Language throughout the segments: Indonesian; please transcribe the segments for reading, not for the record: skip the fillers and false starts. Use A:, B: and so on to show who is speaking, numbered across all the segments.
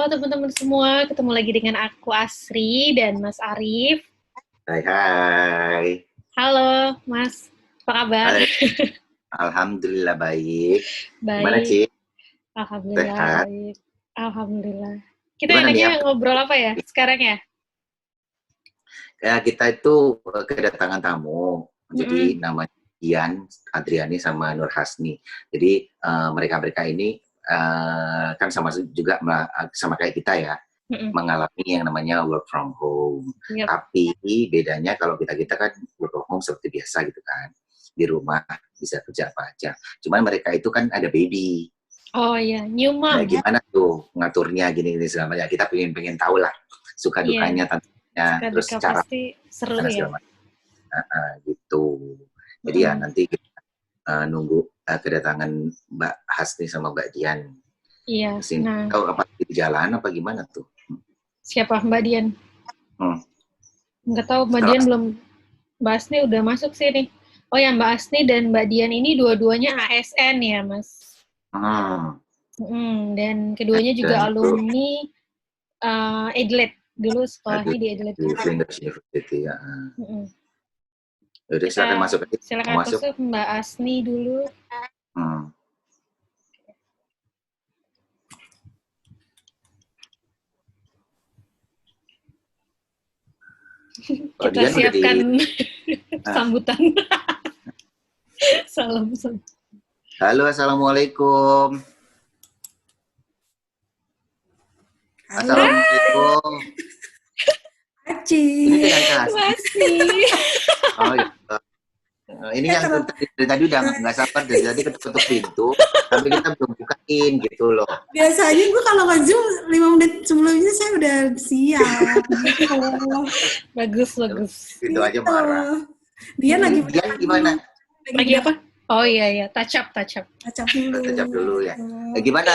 A: Halo teman-teman semua, ketemu lagi dengan aku Asri dan Mas Arif.
B: Hai.
A: Halo Mas, apa kabar?
B: Hai. Alhamdulillah baik. Gimana,
A: Baik,
B: Ci?
A: Alhamdulillah
B: Sehat?
A: baik. Alhamdulillah. Kita
B: Gimana nih
A: enaknya
B: apa?
A: ngobrol apa ya sekarang ya?
B: Ya, kita itu kedatangan tamu.
A: Mm-mm.
B: Jadi namanya Ian, Adriani sama Nur Hasni. Jadi mereka-mereka ini kan sama juga sama kayak kita ya,
A: Mm-mm.
B: mengalami yang namanya work from home.
A: Yep.
B: Tapi bedanya kalau kita kan work from home seperti biasa gitu kan. Di rumah bisa kerja apa aja. Cuman mereka itu kan ada baby.
A: Oh iya, new
B: Nah,
A: mom.
B: gimana tuh ngaturnya gini-gini segala macam. Kita pengen tahu lah suka
A: Iya,
B: dukanya, tentunya,
A: suka
B: terus
A: duka
B: cara
A: pasti seru ya.
B: segala macam. Gitu. Jadi ya
A: Mm-mm.
B: nanti kita nunggu kedatangan Mbak Hasni sama Mbak Dian
A: Iya,
B: kesini.
A: nah
B: Tahu apa di jalan apa gimana tuh?
A: siapa Mbak Dian?
B: Hmm.
A: Nggak tahu, Mbak
B: Kalau
A: Dian belum. Mbak Asni udah masuk sih nih. Oh ya, Mbak Asni dan Mbak Dian ini dua-duanya ASN ya, Mas. Dan keduanya juga
B: dan itu
A: alumni Adelaide. Dulu sekolahnya di Adelaide
B: di
A: juga.
B: Flinders University ya.
A: Mm-mm.
B: Udah
A: Kita
B: silakan masuk aja. Mau
A: silakan
B: masuk?
A: masuk Mbak Asni dulu.
B: Hmm.
A: Kita
B: Dian udah di
A: siapkan sambutan. Salam.
B: Halo, assalamualaikum.
C: Halo.
B: Assalamualaikum.
C: Aci.
B: Ini dengan Kas.
A: Masih.
B: Oh iya. Ini yang dari tadi udah nggak sabar, dari tadi ketuk-ketuk pintu, tapi kita belum bukain gitu loh.
C: Biasanya gue kalau nge-zoom 5 menit sebelumnya saya udah siap. Gitu.
A: Bagus.
B: Itu aja marah.
C: Dia lagi
B: gimana?
A: Lagi apa? Oh iya, touch up.
C: Acap dulu.
B: Touch up dulu ya. Gimana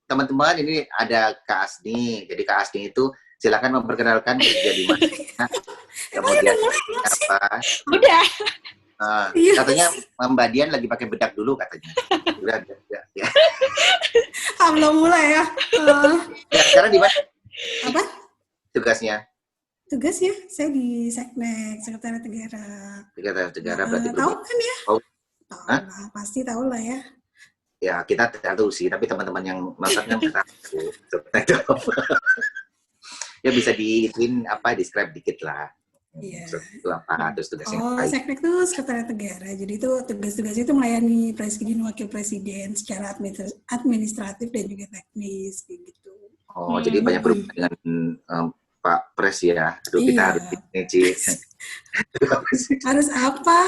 B: teman-teman, ini ada Kak Asni. Jadi Kak Asni itu silakan memperkenalkan jadi mana. Kemudian apa?
A: Udah.
B: Katanya Mbak Dian lagi pakai bedak dulu katanya. Udah ya.
C: Belum mulai ya.
B: Ya, sekarang di mana?
C: Apa?
B: Tugasnya?
C: Tugas ya, saya di Seknek, Sekretariat Negara.
B: Sekretariat Negara berarti
C: tahu kan ya?
B: Oh.
C: Tahu lah, pasti tahu lah ya.
B: Ya, kita tahu sih, tapi teman-teman yang nonton kan tahu. Ya bisa di-ituin describe dikit lah.
C: Iya.
B: Itu apa, terus tugasnya apa?
C: Seknek itu Sekretariat Negara. Jadi itu tugas-tugas itu melayani Presiden, Wakil Presiden secara administratif dan juga teknis gitu.
B: Oh, jadi banyak berhubungan dengan Pak Pres ya. Aduh, kita harus Ci.
C: Harus apa?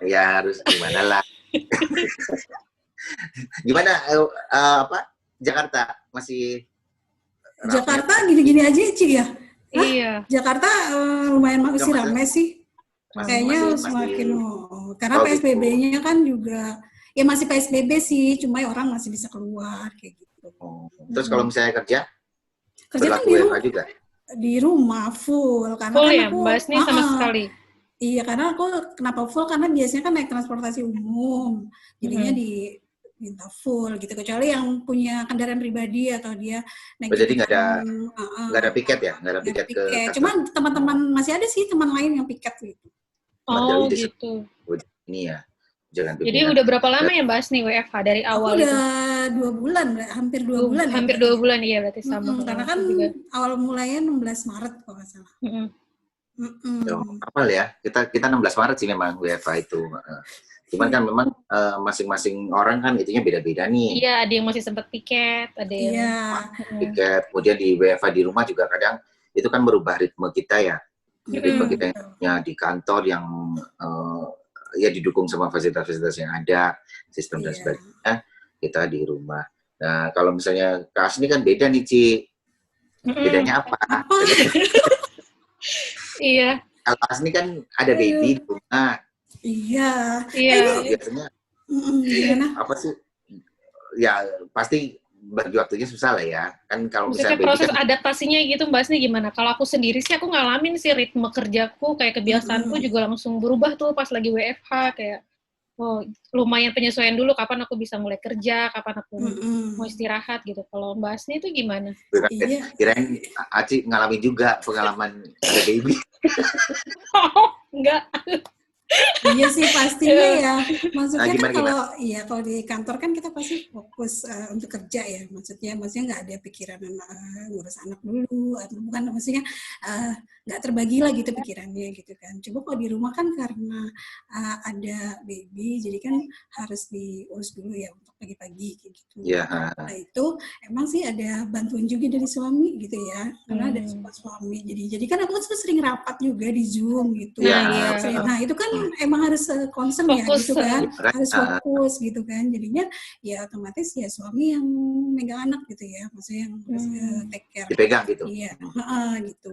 B: Ya, harus gimana lah. Gimana Jakarta masih
C: Jakarta gini-gini aja Ci ya?
A: Iya.
C: Jakarta lumayan masih ramai sih. Kayaknya semakin karena PSBB-nya kan juga ya masih PSBB sih, cuma orang masih bisa keluar kayak gitu.
B: Terus kalau misalnya kerja
C: kan di rumah full karena
A: full
C: kan
A: ya,
C: aku
A: Mbak Asni sama sekali.
C: Iya, karena aku kenapa full karena biasanya kan naik transportasi umum, jadinya diminta full gitu, kecuali yang punya kendaraan pribadi atau dia naik.
B: Jadi nggak ada piket ya, nggak ada piket ke kantor.
C: Cuman teman-teman masih ada sih teman lain yang piket gitu.
A: Oh gitu.
B: Ini ya. Jangan
A: jadi udah berapa lama ya Mbak Asni WFH dari awal?
C: Aku udah 2 bulan, hampir 2 bulan.
A: Hampir 2 bulan ya berarti sama.
C: Karena kan juga awal mulanya 16 Maret kalau nggak salah.
B: Apal ya, kita 16 Maret sih memang WFH itu. Cuman kan memang masing-masing orang kan itunya beda-beda nih.
A: Iya, ada yang masih sempat piket, ada yang
B: piket. Kemudian di WFH di rumah juga kadang itu kan merubah ritme kita ya. Ritme kita yang di kantor yang ya didukung sama fasilitas-fasilitas yang ada, sistem dan sebagainya, kita di rumah. Nah, kalau misalnya Kak Asni kan beda nih, Ci. Bedanya apa?
A: Iya.
B: Kalau Asni kan ada baby di rumah.
C: Iya.
B: Biasanya apa sih? Ya pasti bagi waktunya susah lah ya. Kan kalau misalnya
A: proses adaptasinya gitu Mbak Asni gimana? Kalau aku sendiri sih aku ngalamin sih ritme kerjaku kayak kebiasaanku juga langsung berubah tuh pas lagi WFH kayak oh lumayan penyesuaian dulu kapan aku bisa mulai kerja, kapan aku
C: Mm-mm.
A: mau istirahat gitu. Kalau Mbak Asni itu gimana?
C: Iya.
B: Kirain Aci ngalamin juga pengalaman ada baby.
A: Oh, enggak.
C: Iya sih pastinya ya. Maksudnya kan
B: Gimana?
C: kalau di kantor kan kita pasti fokus untuk kerja ya. Maksudnya nggak ada pikiran ngurus anak dulu atau bukan maksudnya nggak terbagi lah gitu pikirannya gitu kan. Coba kalau di rumah kan karena ada baby jadi kan harus diurus dulu ya untuk pagi-pagi kayak gitu.
B: Iya.
C: Nah itu emang sih ada bantuan juga dari suami gitu ya. Karena ada suami. Jadi kan aku sering rapat juga di Zoom gitu. Nah itu kan emang harus concern ya gitu kan, harus fokus gitu kan, jadinya ya otomatis ya suami yang megang anak gitu ya, maksudnya yang take care,
B: dipegang gitu.
C: Iya, gitu.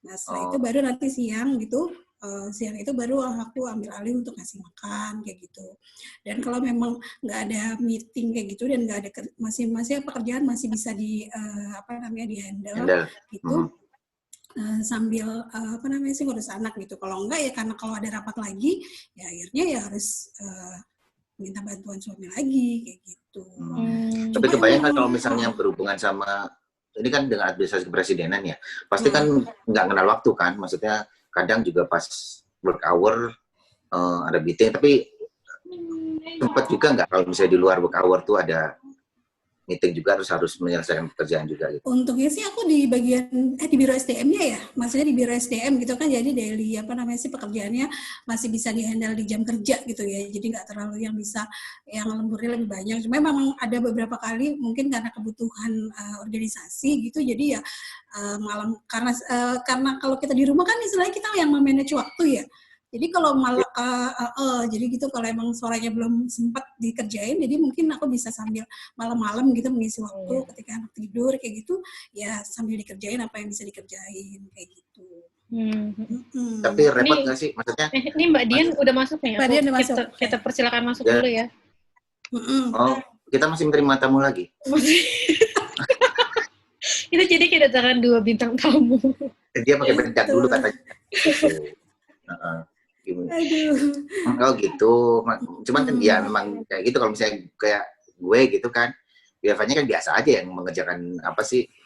C: Nah setelah itu baru nanti siang gitu, siang itu baru aku ambil alih untuk ngasih makan kayak gitu. Dan kalau memang nggak ada meeting kayak gitu dan nggak ada masih pekerjaan masih bisa di dihandle gitu. Sambil ngurus anak gitu. Kalau enggak ya karena kalau ada rapat lagi ya akhirnya ya harus minta bantuan suami lagi kayak gitu.
B: Tapi kebayang kan kalau misalnya berhubungan sama ini kan dengan administrasi kepresidenan ya, pasti kan nggak kenal waktu kan, maksudnya kadang juga pas work hour ada meeting, tapi sempat juga nggak kalau misalnya di luar work hour tuh ada meeting juga harus menyelesaikan pekerjaan juga gitu.
C: Untungnya sih aku di bagian di biro SDM-nya ya, maksudnya di biro SDM gitu kan, jadi daily pekerjaannya masih bisa dihandle di jam kerja gitu ya, jadi nggak terlalu yang lemburnya lebih banyak. Cuma memang ada beberapa kali mungkin karena kebutuhan organisasi gitu, jadi ya malam karena kalau kita di rumah kan istilahnya kita yang memanage waktu ya. Jadi kalau jadi gitu kalau emang sorenya belum sempat dikerjain, jadi mungkin aku bisa sambil malam-malam gitu mengisi waktu ketika anak tidur kayak gitu, ya sambil dikerjain apa yang bisa dikerjain kayak gitu.
B: Tapi repot nggak sih maksudnya?
A: Ini Mbak Dian udah masuk nih.
C: Mbak Dian udah masuk.
A: Kita persilakan masuk dulu ya.
B: Oh, kita masih menerima tamu lagi.
A: Itu jadi kedatangan 2 bintang tamu.
B: Dia pakai bedak dulu katanya.
C: Aduh.
B: Oh gitu. Cuman kan ya memang kayak gitu kalau misalnya kayak gue gitu kan. Biasanya kan biasa aja yang mengerjakan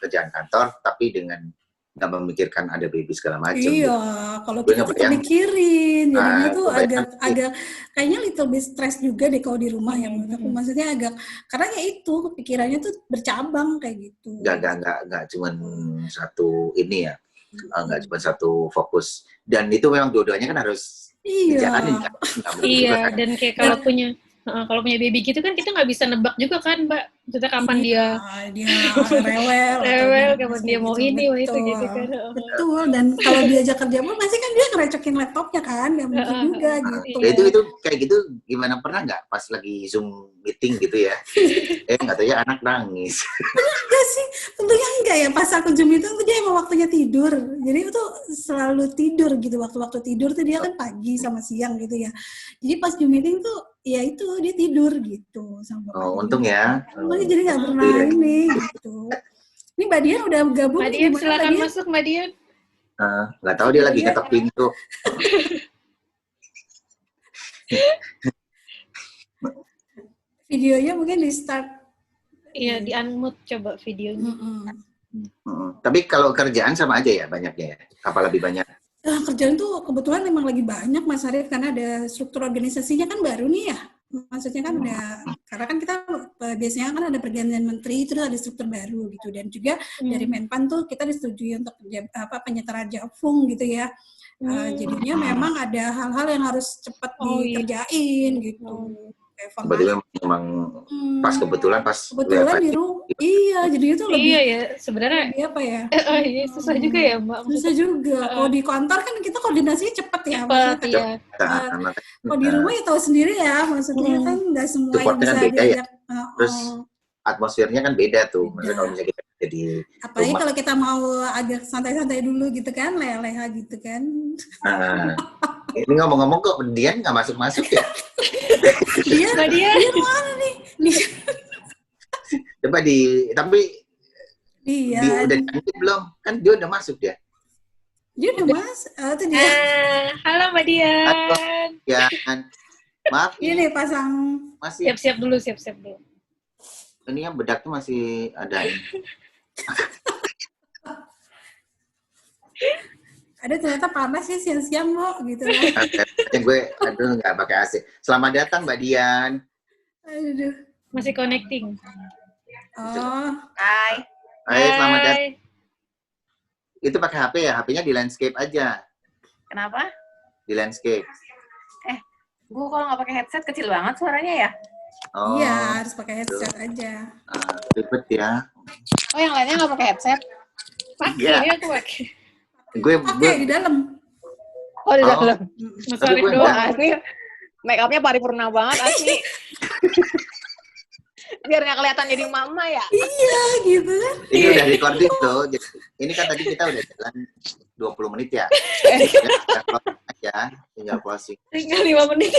B: kerjaan kantor tapi dengan nggak memikirkan ada baby segala macam.
C: Iya, gitu. Kalau kita tuh mikirin, jadinya tuh agak kayaknya little bit stress juga deh kalau di rumah ya menurut aku. Maksudnya agak karena ya itu pikirannya tuh bercabang kayak gitu.
B: Nggak cuma satu ini ya, nggak cuma satu fokus. Dan itu memang dua-duanya kan harus dijalanin kan.
A: Iya, dan kayak kalau punya baby gitu kan kita nggak bisa nebak juga kan Mbak, maksudnya kapan dia rewel, kapan dia mau ini mau itu gitu kan.
C: Betul, dan kalau diajak kerja pun pasti kan dia ngerecokin laptopnya kan, nggak mungkin juga gitu.
B: Itu kayak gitu gimana, pernah nggak pas lagi Zoom meeting gitu ya, nggak tahu ya anak nangis.
C: Enggak sih, tentunya enggak ya, pas aku Zoom itu dia emang waktunya tidur, jadi itu selalu tidur gitu, waktu tidur tuh dia kan pagi sama siang gitu ya, jadi pas Zoom meeting tuh ya itu dia tidur gitu sama bapaknya.
B: Untung ya.
C: Jadi nggak pernah ini gitu. Ini Mbak Dian udah gabung.
A: Mbak Dian silakan masuk Mbak Dian.
B: Nggak tahu dia lagi ngetok pintu.
C: Videonya mungkin di start.
A: Iya, di unmute coba videonya.
B: Tapi kalau kerjaan sama aja ya banyaknya ya? Apa lebih banyak?
C: Kerjaan tuh kebetulan memang lagi banyak Mas Arif, karena ada struktur organisasinya kan baru nih ya. Maksudnya kan karena kan kita biasanya kan ada pergantian menteri, terus ada struktur baru gitu, dan juga dari Menpan tuh kita disetujui untuk penyetaraan Jafung gitu ya. Jadinya memang ada hal-hal yang harus cepat dikerjain gitu.
B: Berarti memang pas kebetulan
C: di rumah. Iya, jadi itu lebih.
A: Iya ya, sebenarnya.
C: Apa ya?
A: Iya, susah juga ya Mbak.
C: Susah juga. Kalau di kantor kan kita koordinasinya cepat ya.
A: Iya.
C: Kalau di rumah ya tahu sendiri ya, maksudnya kan nggak semua yang bisa diajak.
B: Terus atmosfernya kan beda tuh. Maksudnya kalau misalnya kita jadi
C: apalagi kalau kita mau agak santai-santai dulu gitu kan, leha-leha gitu kan.
B: Ini ngomong-ngomong kok Dian nggak masuk-masuk ya?
C: Dia mana nih?
B: Coba tapi udah cantik belum? Kan dia udah masuk ya?
C: Dia udah masuk. Itu dia.
A: Halo Mbak Dian.
B: Halo, ya. Maaf,
C: Ini pasang.
B: masih
A: Siap-siap dulu, siap-siap dulu.
B: ini yang bedak tuh masih ada ini.
C: Ada ternyata panas ya siang-siang kok gitu kan.
B: Gue aduh nggak pakai AC. Selamat datang Mbak Dian.
C: Aduh.
A: Masih connecting.
C: Oh,
D: Hai.
B: Hai, selamat datang.
A: Hai.
B: Itu pakai HP ya? HP-nya di landscape aja.
D: Kenapa?
B: Di landscape.
D: Gue kalau nggak pakai headset kecil banget suaranya ya.
B: Oh,
C: iya harus pakai headset aja.
B: ribet ya.
D: Oh, yang lainnya nggak pakai headset?
A: Pakai,
B: Iya.
A: ini aku pakai.
B: Gue
C: Oke, di dalam.
D: Oh, di
B: Oh.
D: dalam.
A: Mas
B: Tapi
A: Arif
B: gue
A: doang.
D: Wah, asli make upnya paripurna banget asli. Biar nggak kelihatan jadi mama ya.
C: Iya gitu kan.
B: ini udah recording tuh. Jadi, ini kan tadi kita udah jalan 20 menit ya. Tinggal closing.
A: Tinggal 5 menit.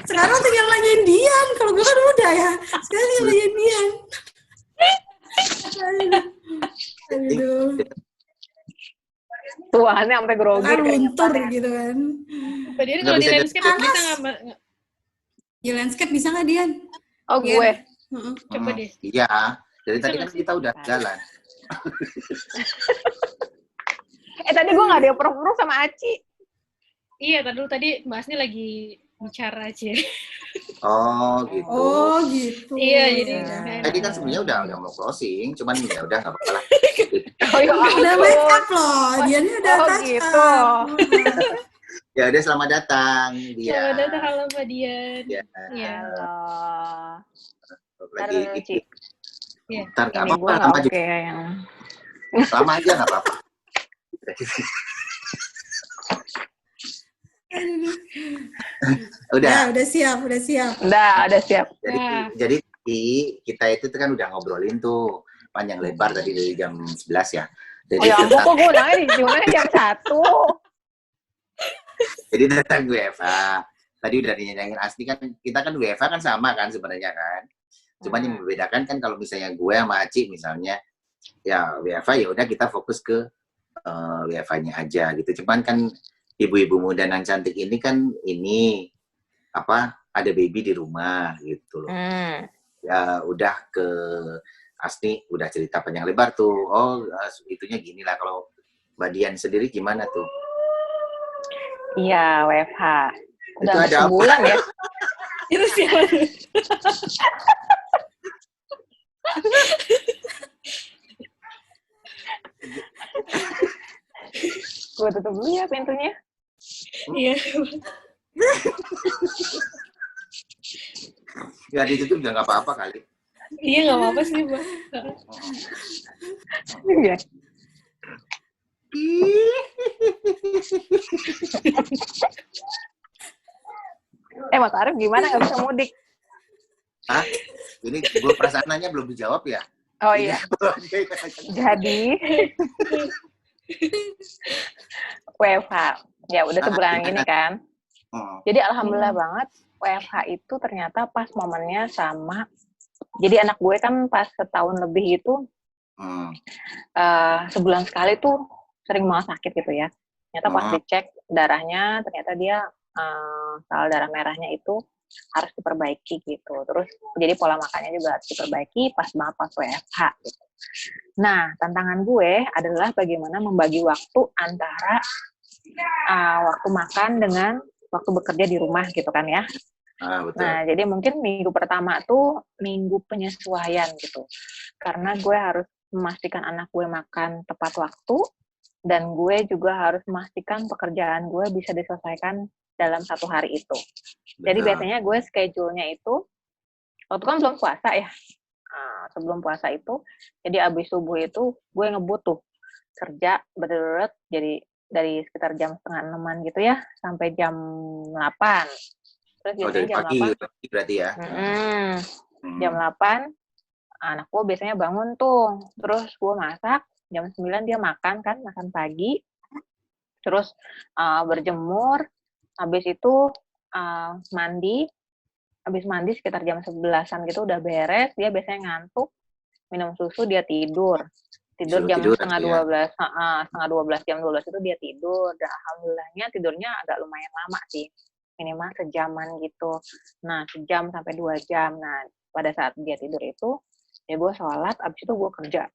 C: Sekarang tinggal nanyain Dian. Kalau gue kan udah ya. Sekarang tinggal nanyain Dian. Aduh.
D: Tuannya sampai grogi.
C: Kan
D: keringetan
C: luntur
D: ya.
C: gitu kan.
A: Mbak Dian
B: Nggak
A: kalau di
B: bisa
A: landscape
C: panas.
A: bisa nggak?
C: Di landscape bisa nggak Dian?
D: Oh, gue.
C: Heeh.
A: Coba deh.
B: Iya. Dari
A: Bisa
B: tadi
A: nggak
B: kan
A: sih?
B: kita udah jalan.
D: Tadi gue nggak dioprok-oprok sama Aci.
A: Iya, tadi Mbak Asni lagi bicara aja.
B: Oh gitu.
C: Oh gitu.
A: Iya, jadi
C: Udah.
B: Tadi kan sebenarnya udah mau closing, cuman ya udah nggak apa-apa lah.
D: Oh, ya
C: Udah
D: ampun.
C: make up loh. Diannya udah
D: Oh,
C: touch
D: gitu.
C: up.
B: Ya udah selamat datang dia.
A: Selamat datang, halo Mbak Dian.
B: Ya.
A: Iya.
D: Halo.
B: Lagi
D: Taruh, Ci.
A: Iya.
B: Ntar nggak
D: Ini gue
B: apa-apa,
D: nggak
B: lama
D: oke
B: juga.
D: ya yang.
B: Lama aja nggak apa-apa. Udah.
C: Ya, udah siap, udah siap.
D: Udah siap.
A: Nah.
B: Jadi kita itu kan udah ngobrolin tuh panjang lebar tadi dari jam 11 ya. Jadi
D: Oh ya ampun,
B: tentang,
D: kok gue undangnya di jam 1.
B: jadi tentang WFH. Tadi udah dinyanyiin Asli kan, kita kan WFH kan sama kan sebenarnya kan. Cuman yang membedakan kan kalau misalnya gue sama Aci misalnya, ya WFH ya udah kita fokus ke WFH-nya aja gitu. Cuman kan ibu-ibu muda dan cantik ini kan ada baby di rumah gitu loh. Ya udah ke Asni udah cerita panjang lebar tuh. Oh, itunya gini lah. Kalau Mbak Dian sendiri gimana tuh?
D: Iya, WFH. Udah
B: Itu ada apa?
D: sebulan ya.
A: Itu siapa?
D: Gue tutup dulu ya pintunya.
A: Iya.
B: Ya ditutup juga nggak apa-apa kali.
A: Iya, nggak apa-apa sih, Mbak.
D: Iya. Mas Arif gimana nggak bisa mudik?
B: Hah? Ini gue perasaannya belum dijawab ya?
D: Oh iya. Jadi WFH. Ya udah sebulan gini kan. Jadi alhamdulillah banget WFH itu ternyata pas momennya sama. Jadi anak gue kan pas setahun lebih itu sebulan sekali tuh sering banget sakit gitu ya. Ternyata pas dicek darahnya ternyata dia sel darah merahnya itu harus diperbaiki gitu. Terus jadi pola makannya juga harus diperbaiki pas banget pas WFH gitu. Nah, tantangan gue adalah bagaimana membagi waktu antara waktu makan dengan waktu bekerja di rumah gitu kan ya.
B: Betul.
D: Nah, jadi mungkin minggu pertama tuh minggu penyesuaian gitu. Karena gue harus memastikan anak gue makan tepat waktu dan gue juga harus memastikan pekerjaan gue bisa diselesaikan dalam satu hari itu. Jadi biasanya gue schedule-nya itu, waktu kan belum puasa ya, sebelum puasa itu, jadi abis subuh itu gue ngebut tuh, kerja berderet, jadi dari sekitar jam 5:30 gitu ya, sampai jam 8. Terus biasanya
B: dari
D: jam
B: pagi
D: 8.
B: berarti ya?
D: Jam 8, anak gue biasanya bangun tuh, terus gue masak, jam 9 dia makan pagi, terus berjemur, habis itu mandi, habis mandi sekitar jam 11-an gitu udah beres, dia biasanya ngantuk, minum susu, dia tidur jam setengah 12, jam 12 itu dia tidur, dan alhamdulillahnya tidurnya agak lumayan lama sih, minimal sejaman gitu. Nah, sejam sampai 2 jam. Nah, pada saat dia tidur itu, ya gue sholat, abis itu gue kerja.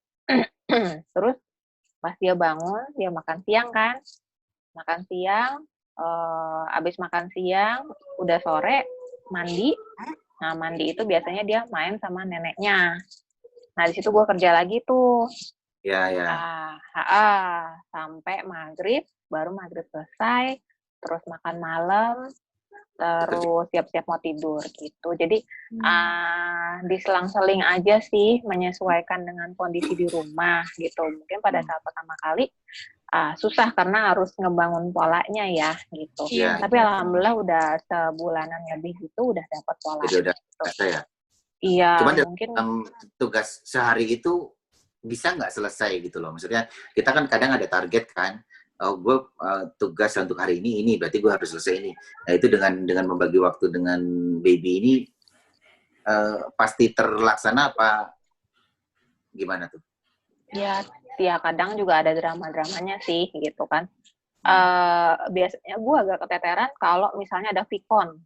D: Terus pas dia bangun, dia makan siang kan. Makan siang, abis makan siang, udah sore, mandi. Nah, mandi itu biasanya dia main sama neneknya. Nah, di situ gue kerja lagi tuh.
B: Ya.
D: Sampai maghrib, baru maghrib selesai, terus makan malam, terus siap-siap mau tidur gitu. Jadi diselang-seling aja sih, menyesuaikan dengan kondisi di rumah gitu. Mungkin pada saat pertama kali susah karena harus ngebangun polanya ya gitu.
B: Iya.
D: Tapi alhamdulillah udah sebulanan lebih gitu udah dapat pola.
B: Jadi udah
D: gitu.
B: biasa ya.
D: Iya.
B: Cuman
D: mungkin
B: tugas sehari itu bisa nggak selesai gitu loh. Maksudnya kita kan kadang ada target kan. Oh, gue tugas untuk hari ini berarti gue harus selesai ini. Nah itu dengan membagi waktu dengan baby ini pasti terlaksana apa gimana tuh?
D: Ya kadang juga ada drama-dramanya sih gitu kan. Biasanya gue agak keteteran kalau misalnya ada Vicon.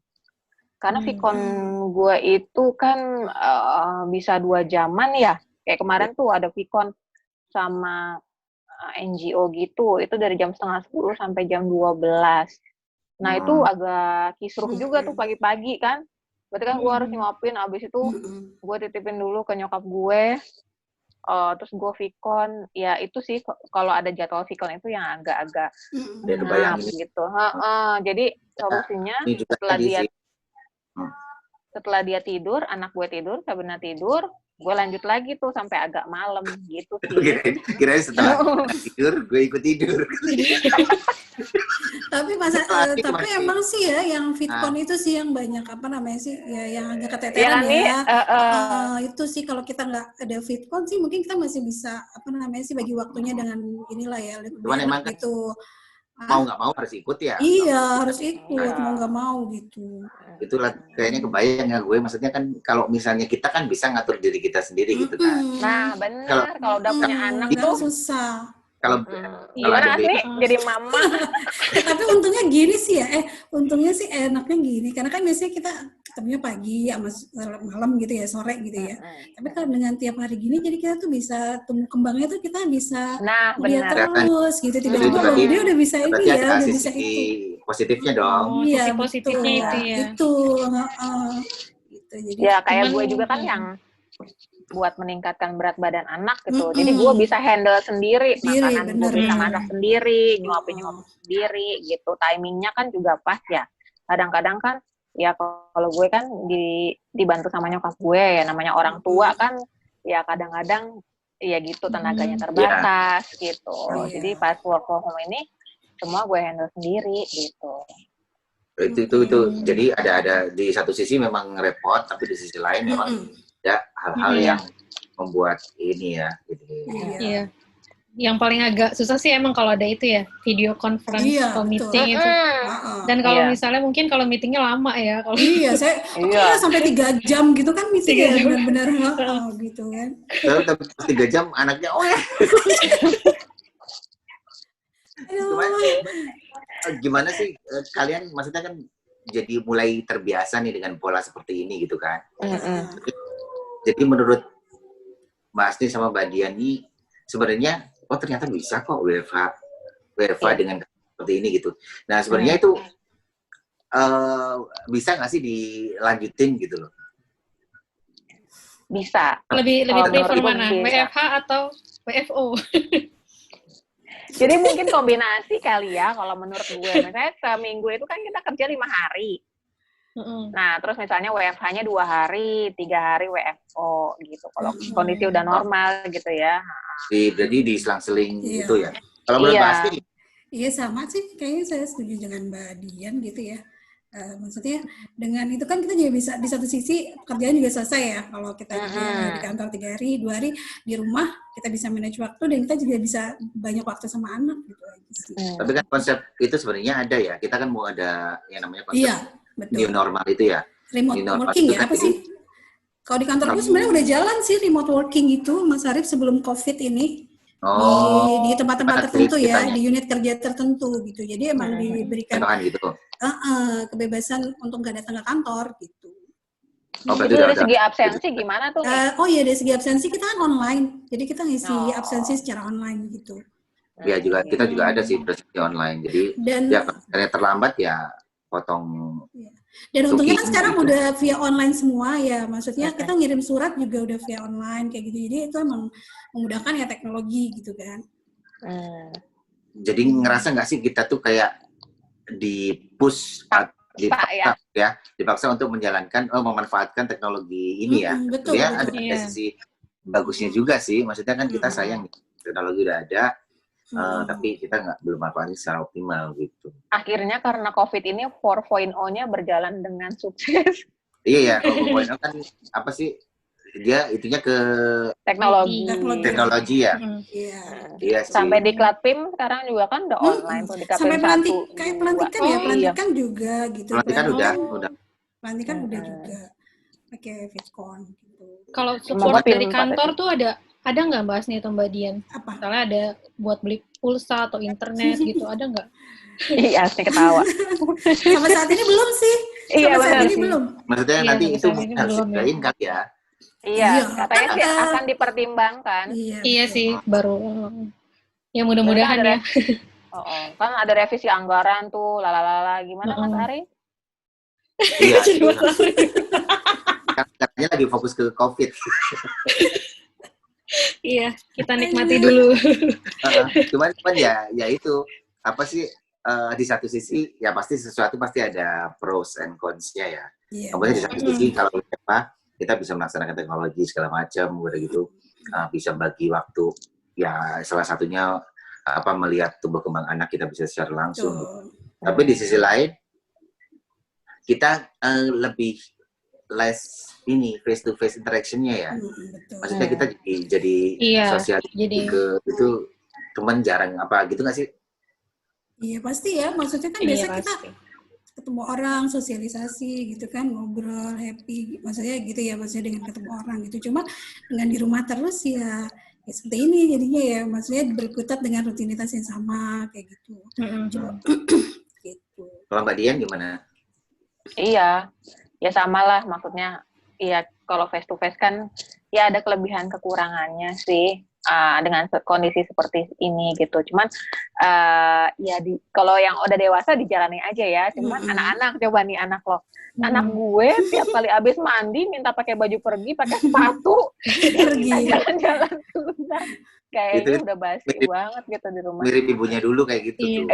D: Karena Vicon gue itu kan bisa 2 jaman ya. Kayak kemarin tuh ada Vicon sama NGO gitu, itu dari jam 9:30 sampai jam 12. Nah itu agak kisruh juga tuh pagi-pagi kan. Berarti kan gue harus nyuapin, abis itu gue titipin dulu ke nyokap gue. Terus gue Vicon, ya itu sih kalau ada jadwal Vicon itu yang agak-agak gitu. Jadi solusinya setelah dia tidur, anak gue tidur, Sabrina tidur, gue lanjut lagi tuh sampai agak malam gitu sih.
B: Kirain setelah tidur, gue ikut tidur.
C: Tapi emang sih ya yang Fitcon itu sih yang banyak ya yang agak keteteran ya. Itu sih kalau kita nggak ada Fitcon sih mungkin kita masih bisa bagi waktunya dengan inilah ya.
B: Cuman emang
C: gitu.
B: Mau nggak mau harus ikut ya.
C: Iya harus ikut mau nggak mau gitu.
B: Itulah kayaknya kebayang ya gue. Maksudnya kan kalau misalnya kita kan bisa ngatur diri kita sendiri gitu kan.
D: Nah benar kalau udah punya anak
C: itu susah.
B: Kalau
D: gimana Asli jadi mama.
C: Tapi untungnya gini sih ya. Untungnya sih enaknya gini. Karena kan biasanya kita ketemunya pagi sama malam gitu ya, sore gitu ya. Tapi kalau dengan tiap hari gini jadi kita tuh bisa tumbuh kembangnya tuh kita bisa lihat terus gitu. Tiba-tiba dia udah bisa ini ya, udah bisa itu.
B: Positifnya dong.
C: Iya,
A: positifnya itu ya.
C: Itu. Gitu. Jadi
D: ya kayak gue juga kan yang buat meningkatkan berat badan anak gitu. Jadi gue bisa handle sendiri makanan, gue bisa masak sendiri, nyuapin sendiri gitu. Timingnya kan juga pas ya. Kadang-kadang kan ya kalau gue kan dibantu sama nyokap gue ya, namanya orang tua kan ya kadang-kadang ya gitu tenaganya terbatas gitu. Jadi pas work from home ini semua gue handle sendiri gitu.
B: Itu jadi ada di satu sisi memang repot, tapi di sisi lain memang ada hal-hal yang membuat ini ya gitu.
A: Iya. Yang paling agak susah sih emang kalau ada itu ya, video conference atau meeting itu. Dan kalau misalnya mungkin kalau meetingnya lama ya. Kalau
C: saya sampai 3 jam gitu kan meetingnya benar-benar gitu kan.
B: Tapi 3 jam anaknya gimana sih kalian maksudnya kan jadi mulai terbiasa nih dengan pola seperti ini gitu kan. Jadi menurut Mbak Asni sama Mbak Dian ini sebenarnya ternyata bisa kok WFH dengan seperti ini gitu. Nah sebenarnya itu bisa nggak sih dilanjutin gitu loh?
D: Bisa.
A: Lebih prefer mana? WFH atau WFO?
D: Jadi mungkin kombinasi kali ya kalau menurut gue. Misalnya seminggu itu kan kita kerja 5 hari. Nah, terus misalnya WFH-nya 2 hari, 3 hari WFO gitu. Kalau kondisi udah normal gitu ya.
B: Jadi diselang-seling gitu ya. Kalau menurut Mbak Asti?
C: Iya sama sih, kayaknya saya setuju dengan Mbak Dian gitu ya. Maksudnya dengan itu kan kita juga bisa di satu sisi pekerjaan juga selesai ya. Kalau kita di kantor 3 hari, 2 hari di rumah kita bisa manage waktu dan kita juga bisa banyak waktu sama anak gitu aja sih.
B: Tapi kan konsep itu sebenarnya ada ya. Kita kan mau ada yang namanya konsep new normal itu ya.
C: Remote working ya, apa sih? Kalau di kantor gue sebenarnya udah jalan sih remote working itu, Mas Arif, sebelum COVID ini. Di tempat-tempat tertentu ya, di unit kerja tertentu gitu. Jadi emang diberikan.
B: Gitu.
C: kebebasan untuk nggak datang ke kantor gitu.
D: Itu dari segi absensi gimana tuh?
C: Dari segi absensi kita kan online, jadi kita ngisi absensi secara online gitu.
B: Ya juga kita juga ada sih absensi online, jadi ya kalau terlambat ya potong.
C: Dan untungnya kan sekarang gitu. Udah via online semua ya, maksudnya kita ngirim surat juga udah via online kayak gitu, jadi itu emang memudahkan ya teknologi gitu kan.
B: Jadi ngerasa nggak sih kita tuh kayak di-push dipaksa untuk menjalankan, memanfaatkan teknologi ini ya.
C: Betul,
B: ya ada sisi bagusnya juga sih, maksudnya kan kita sayang teknologi udah ada, tapi kita belum manfaatin secara optimal gitu.
D: Akhirnya karena COVID ini 4.0-nya berjalan dengan sukses.
B: Iya ya, kalau 4.0 kan apa sih? Dia itunya ke teknologi ya. Iya sih.
D: Sampai di Klatpim sekarang juga kan udah online tuh di Klatpim.
C: Sampai pelantikan ya, pelantikan juga gitu.
B: Pelantikan udah.
C: Pelantikan udah juga pakai VidCon gitu.
A: Kalau support dari kantor tuh ada nggak Mbak Asni atau Mbak Dian?
C: Apa?
A: Misalnya ada buat beli pulsa atau internet gitu, ada nggak?
D: Iya, Asni ketawa.
C: Sampai saat ini belum sih.
D: Iya,
C: saat ini belum.
B: Maksudnya nanti itu harus dilain kali ya.
D: Iya, katanya sih akan dipertimbangkan.
A: Iya sih, baru. Ya mudah-mudahan ya.
D: Kan ada revisi anggaran tuh, lalalala. Gimana Mas Ari?
B: Iya. Katanya lagi fokus ke COVID.
A: Iya, kita nikmati dulu.
B: Cuman ya itu apa sih, di satu sisi ya pasti sesuatu pasti ada pros and cons-nya ya. Kemudian di satu sisi kalau kita bisa melaksanakan teknologi segala macam gitu, bisa bagi waktu ya, salah satunya melihat tumbuh kembang anak kita bisa secara langsung gitu. Tapi di sisi lain kita lebih less face to face interaction-nya ya. Maksudnya kita jadi sosial itu teman jarang gitu nggak sih?
C: Iya pasti ya, maksudnya kan biasa kita ketemu orang, sosialisasi gitu kan, ngobrol, happy, maksudnya gitu ya, maksudnya dengan ketemu orang gitu. Cuma dengan di rumah terus ya seperti ini jadinya ya, maksudnya berkutat dengan rutinitas yang sama kayak gitu.
B: Gitu. Kalau Mbak Dian gimana?
D: Iya, ya sama lah, maksudnya iya kalau face to face kan ya ada kelebihan kekurangannya sih. Dengan kondisi seperti ini gitu, cuman kalau yang udah dewasa dijalani aja ya, cuman anak-anak, coba nih anak lo, anak gue tiap kali abis mandi minta pakai baju pergi, pakai sepatu, pergi jalan-jalan susah, kayaknya udah basi banget gitu di rumah.
B: Mirip ibunya dulu kayak gitu tuh.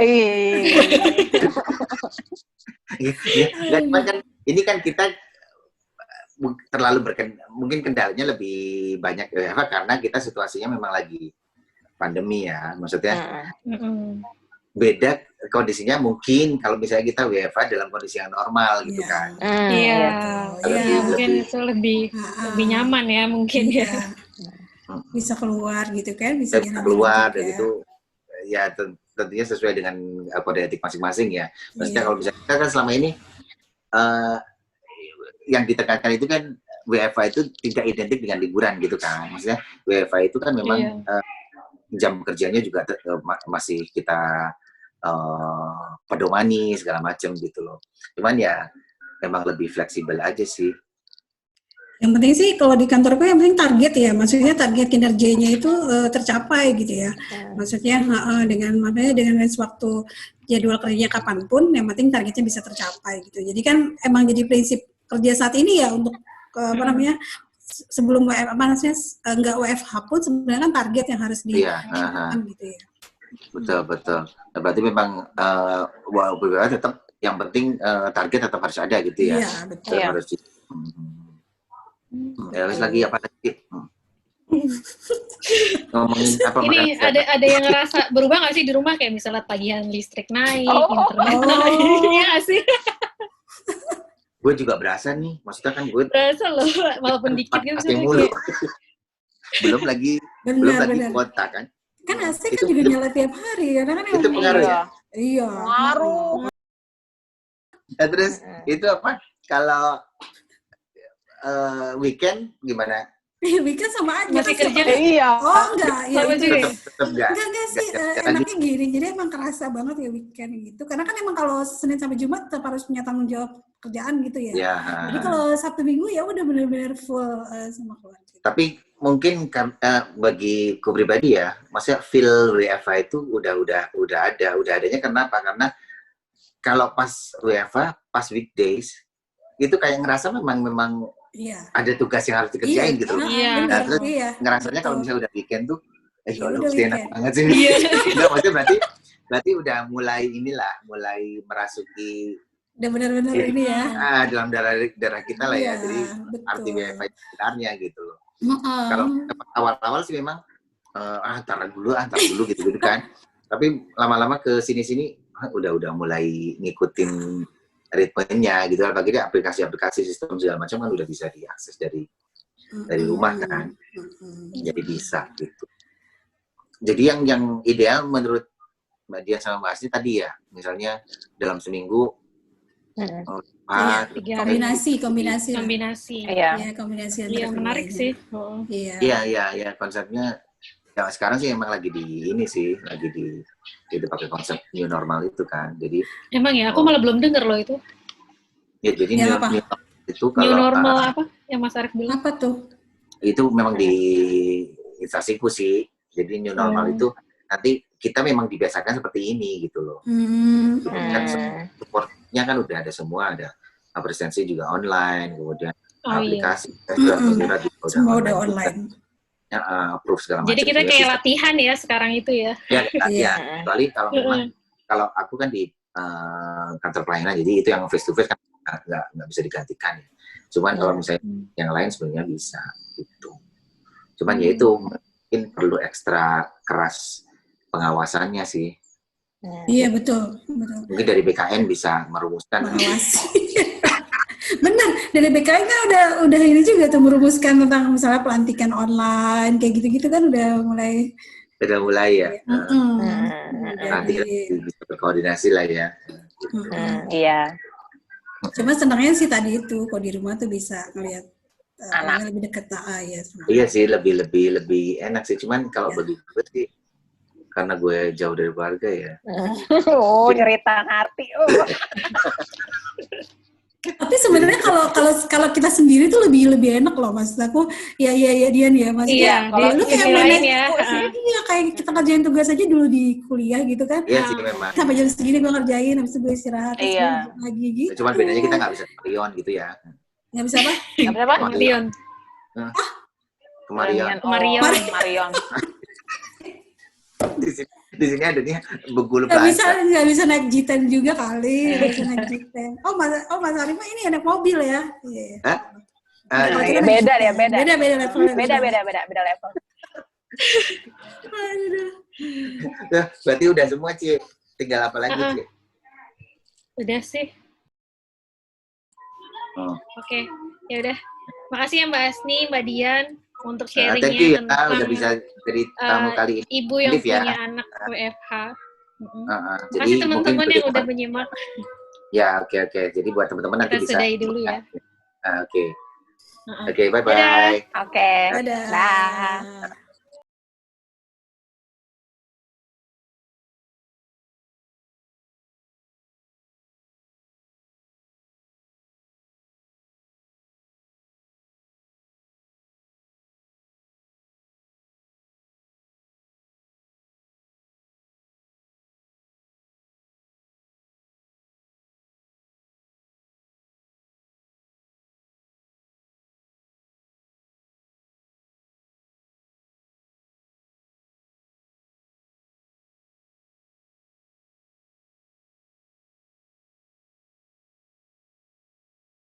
B: Kan ini kan kita terlalu mungkin kendalanya lebih banyak ya, karena kita situasinya memang lagi pandemi ya, maksudnya beda kondisinya mungkin kalau misalnya kita WFH dalam kondisi yang normal gitu kan.
A: Mungkin itu lebih nyaman ya mungkin ya.
C: Bisa keluar gitu kan, bisa
B: keluar dan itu ya tentunya sesuai dengan kode etik masing-masing ya. Maksudnya kalau misalnya kita kan selama ini yang ditekankan itu kan WFH itu tidak identik dengan liburan gitu kan. Maksudnya WFH itu kan memang jam kerjanya juga masih kita pedomani segala macam gitu loh. Cuman ya memang lebih fleksibel aja sih.
C: Yang penting sih kalau di kantorku yang penting target ya, maksudnya target kinerjanya itu tercapai gitu ya. Maksudnya dengan waktu jadwal kerjanya kapanpun, yang penting targetnya bisa tercapai gitu. Jadi kan emang jadi prinsip kerja saat ini ya untuk sebelum nggak WFH pun sebenarnya kan target yang harus dilakukan gitu ya.
B: Betul. Berarti memang tetap yang penting target tetap harus ada gitu ya.
C: Iya betul.
B: Harus terus lagi apa lagi? Ngomongin apa?
A: Ini ada yang ngerasa berubah nggak sih di rumah, kayak misalnya tagihan listrik naik, internet naik, ya nggak sih?
B: Gue juga berasa nih, maksudnya kan gue
A: berasa loh, walaupun dikit gitu
B: mulu. belum lagi kuota kan
C: AC kan juga nyala tiap hari karena kan
B: itu pengaruh ya.
C: Iya
D: pengaruh.
B: Nah, terus itu apa kalau weekend gimana
C: Weekend sama aja.
A: Masih kerja?
D: Iya.
C: Oh enggak, ya itu
B: tetap
C: enggak sih, enaknya gini, jadi emang kerasa banget ya weekend gitu. Karena kan emang kalau Senin sampai Jumat tetap harus punya tanggung jawab kerjaan gitu ya.
B: Ya.
C: Jadi kalau Sabtu Minggu ya udah benar-benar full sama keluarga.
B: Tapi mungkin bagi ku pribadi ya, maksudnya feel WFH itu udah adanya. Kenapa? Karena kalau pas WFH, pas weekdays itu kayak ngerasa memang ada tugas yang harus dikerjain gitu loh. Nah, terus ngerasanya kalau misalnya udah weekend tuh, enak banget sih. Enggak, maksudnya berarti udah mulai merasuki
C: udah benar-benar ini ya.
B: Dalam darah kita lah ya. Jadi arti WFH sebenarnya gitu loh. Kalau awal-awal sih memang antar dulu gitu kan. Tapi lama-lama ke sini udah mulai ngikutin ritmenya gitu. Apalagi aplikasi-aplikasi sistem segala macam kan udah bisa diakses dari rumah kan. Jadi bisa gitu. Jadi yang ideal menurut Mbak Dian sama Mbak Asni tadi ya, misalnya dalam seminggu
C: kombinasi.
A: Iya,
C: kombinasi.
A: Iya, menarik sih.
B: Iya, konsepnya ya sekarang sih emang lagi itu pakai konsep new normal itu kan. Jadi
A: emang ya, aku malah belum dengar loh itu.
B: Ya, jadi new normal itu kalau
A: new normal apa yang Mas Arif bilang?
C: Apa tuh?
B: Itu memang di instansiku sih. Jadi new normal itu nanti kita memang dibiasakan seperti ini gitu loh. Kan supportnya kan udah ada semua, ada presensi juga online, kemudian aplikasi
C: semua udah online.
B: Approve segala macam.
A: Jadi kita kayak latihan ya sekarang itu ya.
B: Ya. Kecuali kalau memang kalau aku kan di kantor pelayanan, jadi itu yang face to face kan nggak bisa digantikan ya. Cuman kalau misalnya yang lain sebenarnya bisa gitu. Cuman ya itu mungkin perlu ekstra keras pengawasannya sih.
C: Iya betul.
B: Mungkin dari BKN bisa merumuskan.
C: Benar, dari BKN kan udah ini juga tuh merumuskan tentang misalnya pelantikan online kayak gitu-gitu kan udah mulai
B: ya. Nanti bisa berkoordinasi lah ya.
D: Iya.
C: Cuma senangnya sih tadi itu kok di rumah tuh bisa ngelihat anak lebih dekat ya.
B: Iya sih lebih enak sih. Cuman kalau bagi gue sih karena gue jauh dari keluarga ya.
D: Nyeritaan hati.
C: Tapi sebenarnya kalau kita sendiri tuh lebih enak loh, maksud aku ya Dian ya, maksudnya
A: kalau
C: lu kayak kayak kita kerjain tugas aja dulu di kuliah gitu kan.
B: Iya sih memang.
C: Sampai jam segini gue ngerjain, habis itu gue istirahat lagi gitu.
B: Cuman bedanya kita nggak bisa kemarion gitu ya.
C: Nggak bisa apa?
A: Kemarion.
D: Kemarion.
B: Di sini adanya Bengkulu
C: Plaza. Nggak bisa naik G10 juga kali. Nggak bisa naik G10. Mas Arif ini anak mobil ya?
D: Beda level. Beda level.
B: Berarti udah semua Ci. Tinggal apa lagi Ci?
A: Udah sih. Oke, ya udah. Makasih ya Mbak Asni, Mbak Dian untuk sharingnya tentang
B: udah bisa jadi tamu kali ini.
A: Ibu yang punya anak WFH. Makasih teman-teman yang udah menyimak.
B: Ya, oke. Jadi buat teman-teman nanti bisa.
A: Kita sudahi dulu ya.
B: Oke, bye-bye.
D: Oke. Dadah.